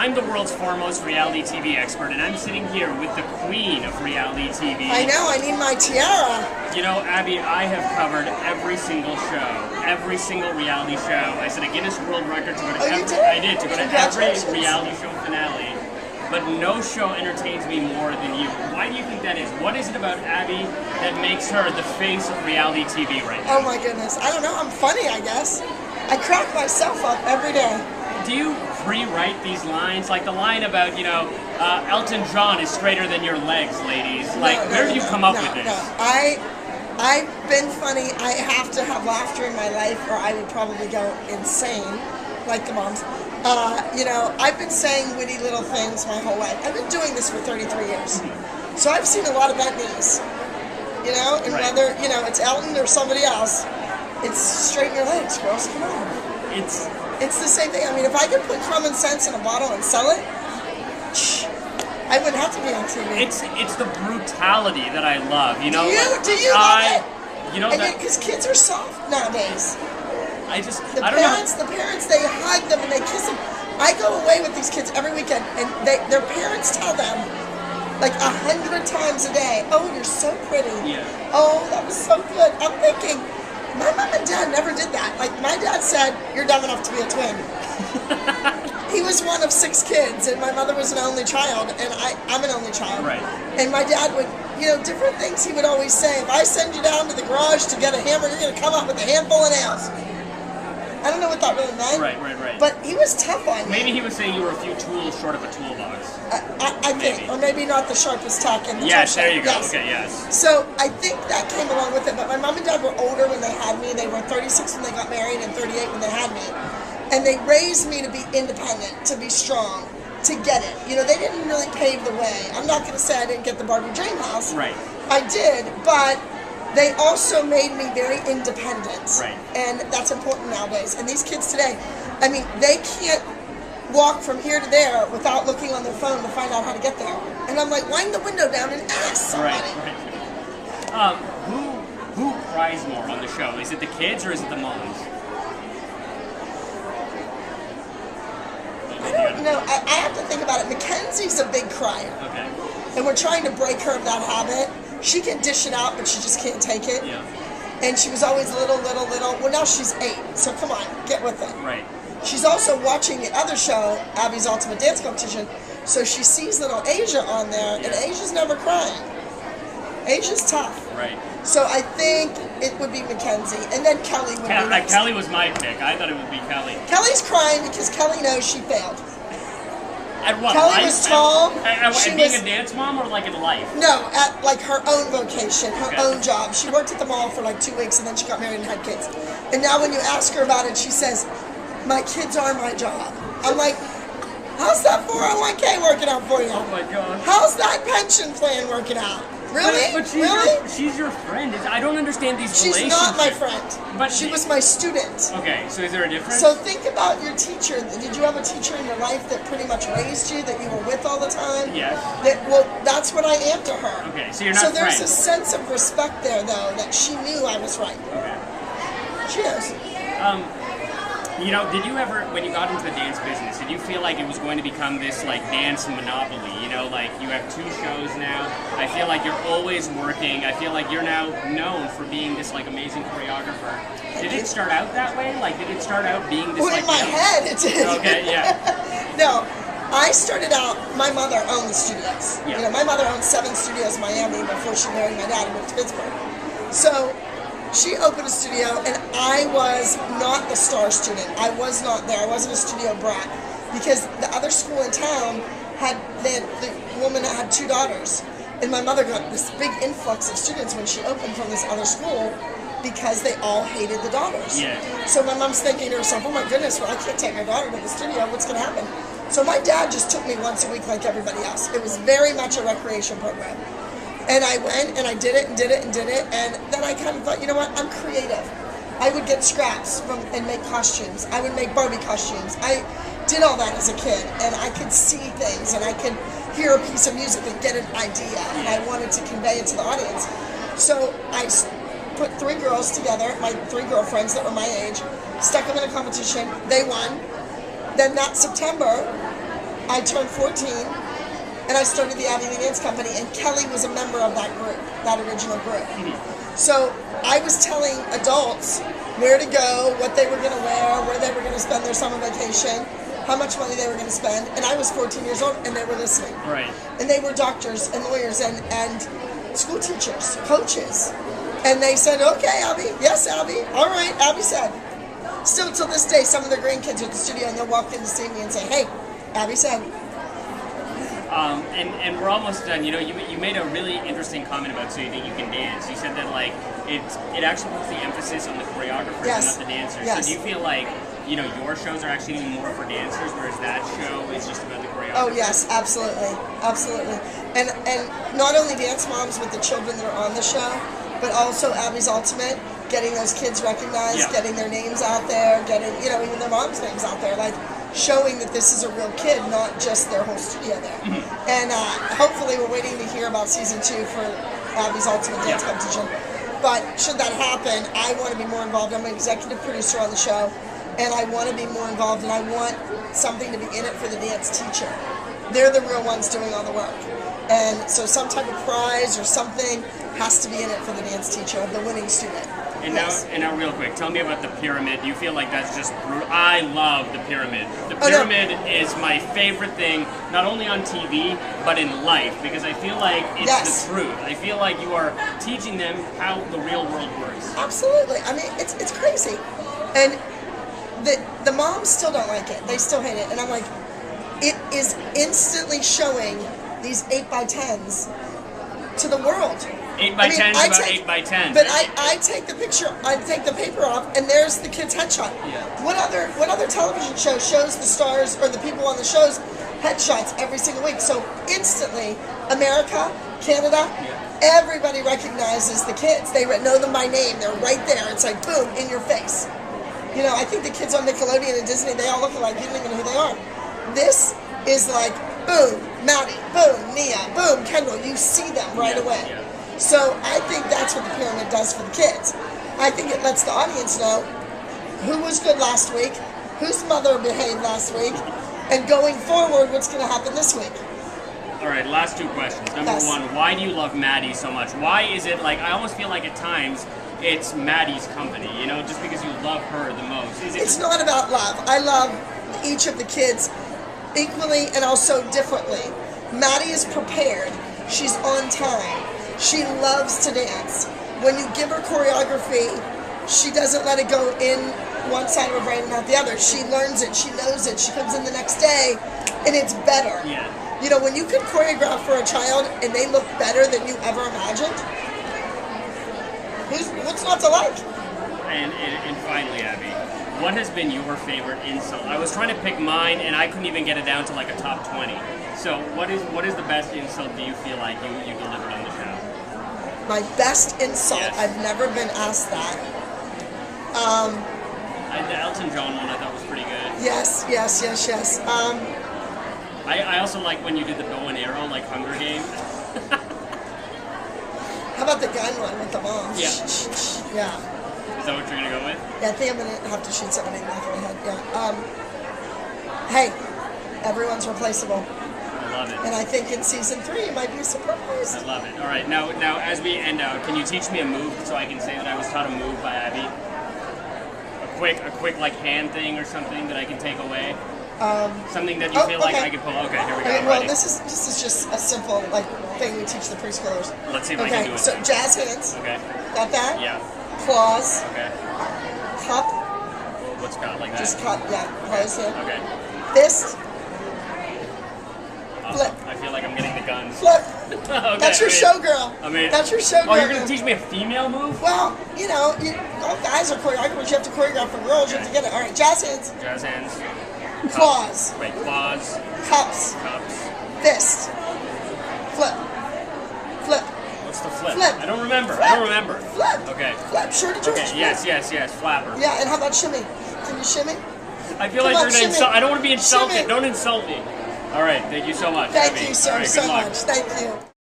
I'm the world's foremost reality TV expert, and I'm sitting here with the queen of reality TV. I know, I need my tiara. You know, Abby, I have covered every single show, every single reality show. I set a Guinness World Record to go to I did, to go to every reality show finale. But no show entertains me more than you. Why do you think that is? What is it about Abby that makes her the face of reality TV right now? Oh my goodness, I don't know, I'm funny, I guess. I crack myself up every day. Do you pre-write these lines? Like the line about, you know, Elton John is straighter than your legs, ladies. Like, where do you come up with this? I've been funny. I have to have laughter in my life or I would probably go insane, like the moms. You know, I've been saying witty little things my whole life. I've been doing this for 33 years. So I've seen a lot of bent knees. You know, and whether, you know, it's Elton or somebody else, it's straighten your legs, girls, come on. It's the same thing. I mean, if I could put common sense in a bottle and sell it, I wouldn't have to be on TV. It's the brutality that I love, you know? Do you love it? You know, because kids are soft nowadays. The parents, they hug them and they kiss them. I go away with these kids every weekend, and their parents tell them, like 100 times a day, "Oh, you're so pretty. Yeah. Oh, that was so good." I'm thinking, my mom and dad never did that. Like, my dad said, "You're dumb enough to be a twin." He was one of 6 kids, and my mother was an only child, and I'm an only child. Right. And my dad would, you know, different things he would always say. If I send you down to the garage to get a hammer, you're going to come up with a handful of nails. I don't know what that really meant. Right. But he was tough on me. Maybe he was saying you were a few tools short of a toolbox. I think, or maybe not the sharpest tack in the Yes, there you go. Yes. Okay, yes. So I think that came along with it. But my mom and dad were older when they had me. They were 36 when they got married and 38 when they had me. And they raised me to be independent, to be strong, to get it. You know, they didn't really pave the way. I'm not going to say I didn't get the Barbie dream house. Right. I did, but they also made me very independent. Right. And that's important nowadays. And these kids today, I mean, they can't walk from here to there without looking on their phone to find out how to get there. And I'm like, wind the window down and ask somebody. Right. Who cries more on the show? Is it the kids or is it the moms? I don't know. I have to think about it. Mackenzie's a big crier. Okay. And we're trying to break her of that habit. She can dish it out, but she just can't take it. Yeah. And she was always little. Well, now she's 8, so come on, get with it. Right. She's also watching the other show, Abby's Ultimate Dance Competition, so she sees little Asia on there, and Asia's never crying. Asia's tough. Right. So I think it would be Mackenzie, and then Kelly would be next. Kelly was my pick. I thought it would be Kelly. Kelly's crying because Kelly knows she failed. At what? Kelly life? was tall. At being a dance mom or like in life? No, at like her own vocation, her own job. She worked at the mall for like 2 weeks and then she got married and had kids. And now when you ask her about it, she says, "My kids are my job." I'm like, how's that 401k working out for you? Oh my gosh. How's that pension plan working out? Really? But she's your friend. I don't understand these relationships. She's not my friend. But she was my student. Okay, so is there a difference? So think about your teacher. Did you have a teacher in your life that pretty much raised you, that you were with all the time? Yes. Well, that's what I am to her. Okay, so you're not So there's friends. a sense of respect there, though, that she knew I was right. Okay. She is. You know, did you ever, when you got into the dance business, did you feel like it was going to become this, like, dance monopoly? You know, like, you have 2 shows now. I feel like you're always working. I feel like you're now known for being this, like, amazing choreographer. Did it start out that way? Like, did it start out being this, Well, in my head, it did. Okay, yeah. No, I started out, my mother owned the studios. Yeah. You know, my mother owned 7 studios in Miami before she married my dad and moved to Pittsburgh. So she opened a studio, and I was not the star student. I was not there. I wasn't a studio brat. Because the other school in town had, the woman that had 2 daughters. And my mother got this big influx of students when she opened from this other school because they all hated the daughters. Yeah. So my mom's thinking to herself, oh my goodness, well, I can't take my daughter to the studio. What's going to happen? So my dad just took me once a week like everybody else. It was very much a recreation program. And I went and I did it, and then I kind of thought, you know what, I'm creative. I would get scraps and make costumes. I would make Barbie costumes. I did all that as a kid, and I could see things, and I could hear a piece of music and get an idea, and I wanted to convey it to the audience. So I put 3 girls together, my 3 girlfriends that were my age, stuck them in a competition. They won. Then that September, I turned 14, and I started the Abby the Dance Company, and Kelly was a member of that group, that original group. So I was telling adults where to go, what they were going to wear, where they were going to spend their summer vacation, how much money they were going to spend, and I was 14 years old, and they were listening. Right. And they were doctors and lawyers and school teachers, coaches. And they said, okay, Abby, yes, Abby, all right, Abby said. Still till this day, some of their grandkids are at the studio, and they'll walk in to see me and say, hey, Abby said. And we're almost done. You know, you made a really interesting comment about so you think you can dance. You said that like it actually puts the emphasis on the choreographers and not the dancers. Yes. So do you feel like, you know, your shows are actually more for dancers, whereas that show is just about the choreographers? Oh yes, absolutely, absolutely. And not only dance moms with the children that are on the show, but also Abby's Ultimate, getting those kids recognized, getting their names out there, getting, you know, even their mom's names out there, like showing that this is a real kid, not just their whole studio there. And hopefully we're waiting to hear about season 2 for Abby's Ultimate Dance Competition. But should that happen, I want to be more involved. I'm an executive producer on the show, and I want to be more involved, and I want something to be in it for the dance teacher. They're the real ones doing all the work. And so some type of prize or something has to be in it for the dance teacher, the winning student. And now, real quick, tell me about the pyramid. Do you feel like that's just brutal? I love the pyramid. The pyramid is my favorite thing, not only on TV, but in life, because I feel like it's the truth. I feel like you are teaching them how the real world works. Absolutely. I mean, it's crazy. And the moms still don't like it. They still hate it. And I'm like, it is instantly showing these 8x10s to the world. 8x10s about 8x10s. But I take the picture, I take the paper off, and there's the kid's headshot. What other television show shows the stars or the people on the shows headshots every single week? So instantly, America, Canada, everybody recognizes the kids. They know them by name. They're right there. It's like, boom, in your face. You know, I think the kids on Nickelodeon and Disney, they all look alike. You don't even know who they are. This is like, boom, Maddie, boom, Nia, boom, Kendall. You see them right away. So I think that's what the pyramid does for the kids. I think it lets the audience know who was good last week, whose mother behaved last week, and going forward, what's going to happen this week. All right, last 2 questions. Number 1, why do you love Maddie so much? Why is it like, I almost feel like at times it's Maddie's company, you know, just because you love her the most? It's not about love. I love each of the kids equally and also differently. Maddie is prepared. She's on time. She loves to dance. When you give her choreography, she doesn't let it go in one side of her brain and not the other. She learns it, she knows it, she comes in the next day, and it's better. You know, when you can choreograph for a child and they look better than you ever imagined, what's not to like? And finally, Abby, what has been your favorite insult? I was trying to pick mine, and I couldn't even get it down to like a top 20. So what is the best insult do you feel like you delivered on the show? My best insult? I've never been asked that. The Elton John one I thought was pretty good. Yes. I also like when you did the bow and arrow, like Hunger Games. How about the gun one with the moms? Yeah. Yeah. Is that what you're going to go with? Yeah, I think I'm going to have to shoot somebody in the back of the head. Hey, everyone's replaceable. I love it. And I think in season 3 it might be a surprise. I love it. All right, now as we end out, can you teach me a move so I can say that I was taught a move by Abby? A quick like hand thing or something that I can take away? Something that you feel like I could pull. Okay, here we go. Okay, well, this is just a simple like thing we teach the preschoolers. Let's see if I can do it. So jazz hands. Okay. Got that? Yeah. Claws. Okay. Cup. What's cup like that? Just cup. Yeah. Close here. Okay. Fist. Flip. I feel like I'm getting the guns. Flip. Okay, That's your showgirl. That's your showgirl. Oh, you're going to teach me a female move? Well, you know, all guys are choreographers. You have to choreograph for girls. You have to get it. All right, jazz hands. Jazz hands. Claws. Wait, claws. Cups. Fist. Flip. Flip. What's the flip? Flip. I don't remember. Flip. Okay. Flip. Sure to do. Okay, yes. Flapper. Yeah, and how about shimmy? Can you shimmy? I feel like you're going to insult. I don't want to be insulted. Shimmy. Don't insult me. All right, thank you so much. Thank Abby. you, sir, All right, so good luck. much. Thank you.